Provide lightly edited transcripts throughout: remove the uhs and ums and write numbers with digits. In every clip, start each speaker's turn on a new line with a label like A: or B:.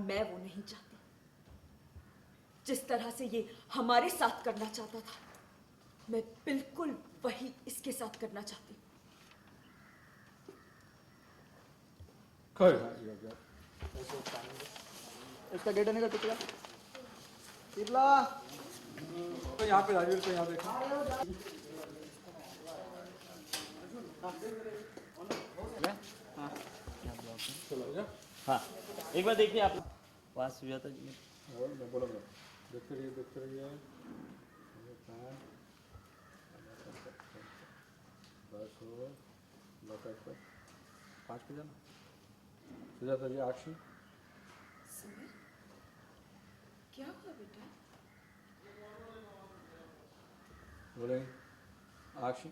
A: मैं वो नहीं चाहती। जिस तरह से ये हमारे साथ करना चाहता था, मैं बिल्कुल वही इसके साथ करना चाहती हूँ।
B: इसका डेटा नहीं का टिकला
C: तो यहाँ पे राजवीर को यहाँ देखो।
D: हाँ एक बार देखिए आप वहाँ सुजाता जी
C: बोलो देखते रहिए बस हो बस 5 पे जाना। सुजाता जी एक्शन।
A: सिमर, क्या हुआ बेटा?
C: बोले एक्शन।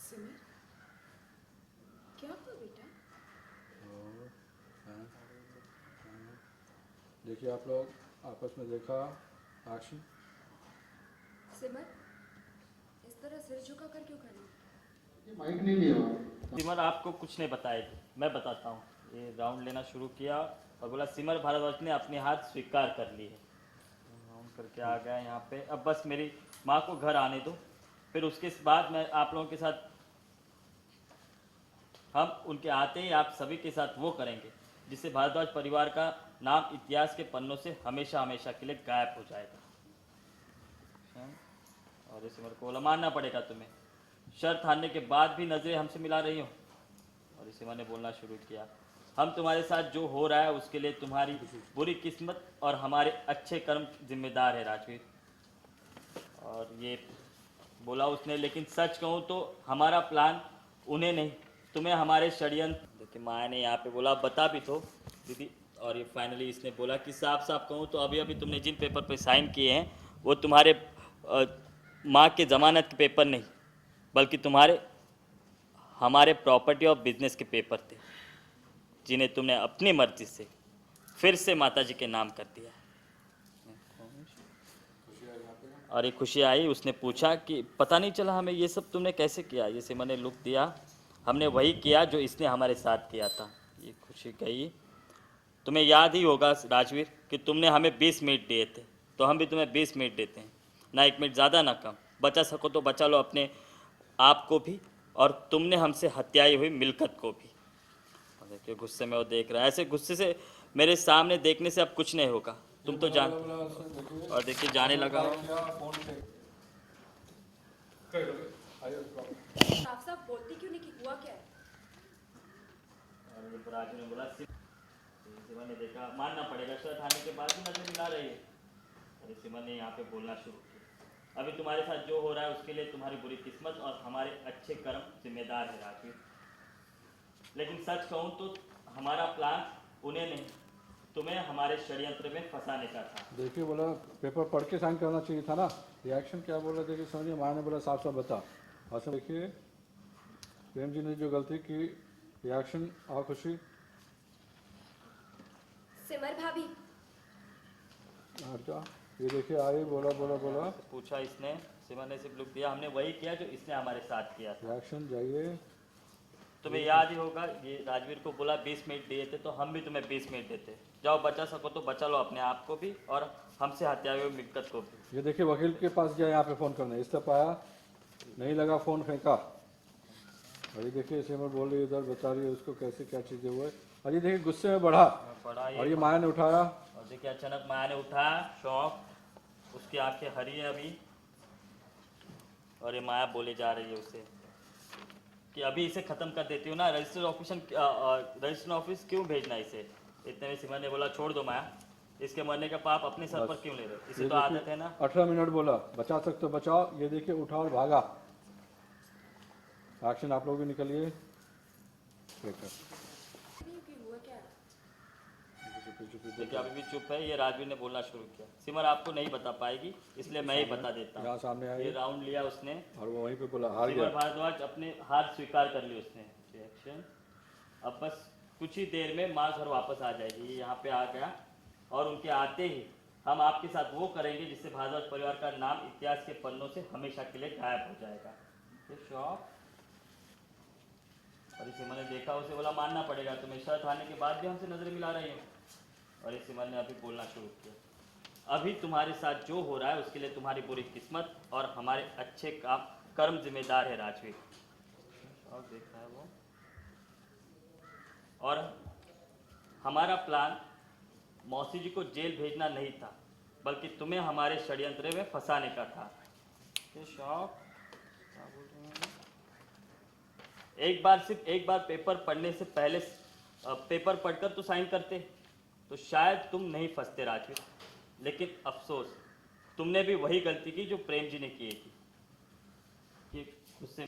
A: सिमर, क्या हुआ बेटा?
C: देखिए आप लोग आपस में देखा एक्शन।
A: सिमर, इस तरह सिर झुका कर क्यों खड़ी?
B: माइक नहीं लिया।
D: सिमर आपको कुछ नहीं बताएगी, मैं बताता हूँ। ये राउंड लेना शुरू किया और बोला सिमर भारद्वाज ने अपनी हार स्वीकार कर ली है। राउंड करके आ गया यहाँ पे। अब बस मेरी माँ को घर आने दो, फिर उसके बाद मैं आप लोगों के साथ, हम उनके आते ही आप सभी के साथ वो करेंगे जिससे भारद्वाज परिवार का नाम इतिहास के पन्नों से हमेशा हमेशा के लिए गायब हो जाएगा। और इसे मेरे को बोला मानना पड़ेगा तुम्हें, शर्त हारने के बाद भी नजरें हमसे मिला रही हो। और इसे मैंने बोलना शुरू किया, हम तुम्हारे साथ जो हो रहा है उसके लिए तुम्हारी बुरी किस्मत और हमारे अच्छे कर्म जिम्मेदार है राजवीर। और ये बोला उसने, लेकिन सच कहूँ तो हमारा प्लान उन्हें नहीं तुम्हें हमारे षड्यंत्र। देखिए माया ने यहाँ पे बोला बता भी तो दीदी। और ये फाइनली इसने बोला कि साफ साफ कहूँ तो अभी अभी तुमने जिन पेपर पे साइन किए हैं वो तुम्हारे माँ के ज़मानत के पेपर नहीं, बल्कि तुम्हारे हमारे प्रॉपर्टी और बिजनेस के पेपर थे, जिन्हें तुमने अपनी मर्जी से फिर से माताजी के नाम कर दिया। और ये खुशी आई, उसने पूछा कि पता नहीं चला हमें ये सब तुमने कैसे किया। ये सिमर ने लुक दिया, हमने वही किया जो इसने हमारे साथ किया था। ये खुशी गई, तुम्हें याद ही होगा राजवीर कि तुमने हमें 20 मिनट दिए थे, तो हम भी तुम्हें 20 मिनट देते हैं, ना 1 मिनट ज़्यादा ना कम। बचा सको तो बचा लो अपने आप को भी और तुमने हमसे हत्याई हुई मिलकत को भी। और देखिए गुस्से में वो देख रहा है, ऐसे गुस्से से मेरे सामने देखने से अब कुछ नहीं होगा, तुम तो जानते हो। और देखिए जाने लगा।
A: साफ साफ बोलती क्यों नहीं कि हुआ क्या है?
D: और राजू ने बोला सिमर ने देखा मानना पड़ेगा, शर्त आने के बाद भी नजर मिला रही है। अरे सिमर ने यहाँ पे बोलना शुरू किया, अभी तुम्हारे साथ जो हो रहा है उसके लिए तुम्हारी बुरी किस्मत और हमारे अच्छे कर्म जिम्मेदार है राजू। लेकिन सच कहूँ तो हमारा प्लान उन्हें नहीं तुम्हें हमारे षड्यंत्र में फंसाने का था।
C: देखिए बोला पेपर पढ़ के साइन करना चाहिए था ना। रिएक्शन क्या बोल रहे थे कि समझिए, माँ ने बोला साफ साफ बता। अच्छा देखिए प्रेम जी ने जो गलती की, रिएक्शन और खुशी।
A: सिमर भाभी,
C: हट जा। ये देखिए आई, बोला बोला बोला।
D: पूछा इसने, सिमर ने सिर्फ लुक दिया, हमने वही किया जो इसने हमारे साथ किया था।
C: रिएक्शन जाइए।
D: तुम्हें याद ही होगा ये राजवीर को बोला 20 मिनट दिए थे, तो हम भी तुम्हें 20 मिनट देते। जाओ बचा सको तो बचा लो अपने आप को भी और हमसे हत्याई हुई मिलकत को भी।
C: ये देखिए वकील के पास गया यहाँ पे फ़ोन करने, इस तरफ आया, नहीं लगा, फ़ोन फेंका। और ये देखिए सिमर बोल रही है, इधर बता रही है उसको कैसे क्या चीज़ें हुए। और ये देखिए गुस्से में बढ़ा और ये माया ने उठाया।
D: और देखिए अचानक माया ने उठाया, शौक, उसकी आंखें हरी है अभी। और ये माया बोले जा रही है उसे कि अभी इसे ख़त्म कर देती हूँ ना, रजिस्ट्रेशन ऑफिस क्यों भेजना इसे। इतने में सिमर ने बोला छोड़ दो माया, इसके मरने का पाप अपने सर पर क्यों ले रहे, इसे तो आदत है ना।
C: 18 मिनट बोला, बचा सकते तो बचाओ। ये देखिए उठा और भागा। एक्शन आप लोग भी निकलिए।
A: हुआ क्या?
D: देखिए अभी भी चुप है। ये राजवीर ने बोलना शुरू किया, सिमर आपको नहीं बता पाएगी इसलिए मैं ही बता देता
C: यहाँ
D: हूँ।
C: सामने आई
D: ये राउंड लिया उसने
C: और वो वहीं पे बोला हार
D: सिमर
C: गया।
D: भारद्वाज अपने हार स्वीकार कर ली उसने। रिएक्शन, अब बस कुछ ही देर में माँ घर वापस आ जाएगी। ये यहाँ पे आ गया और उनके आते ही हम आपके साथ वो करेंगे जिससे भारद्वाज परिवार का नाम इतिहास के पन्नों से हमेशा के लिए गायब हो जाएगा। ये शौक। और इसे मैंने देखा, उसे बोला मानना पड़ेगा तुम्हें, शर्त हारने के बाद भी हमसे नजर मिला रही हो। और ये सिमर ने अभी बोलना शुरू किया। अभी तुम्हारे साथ जो हो रहा है उसके लिए तुम्हारी बुरी किस्मत और हमारे अच्छे काम कर्म जिम्मेदार है राजवीर। और देखा है वो। और हमारा प्लान मौसी जी को जेल भेजना नहीं था, बल्कि तुम्हें हमारे षड्यंत्र में फंसाने का था। सिर्फ एक बार पेपर पढ़ने से पहले पेपर पढ़कर तो साइन करते तो शायद तुम नहीं फंसते राजवीर। लेकिन अफसोस, तुमने भी वही गलती की जो प्रेम जी ने की थी कि उससे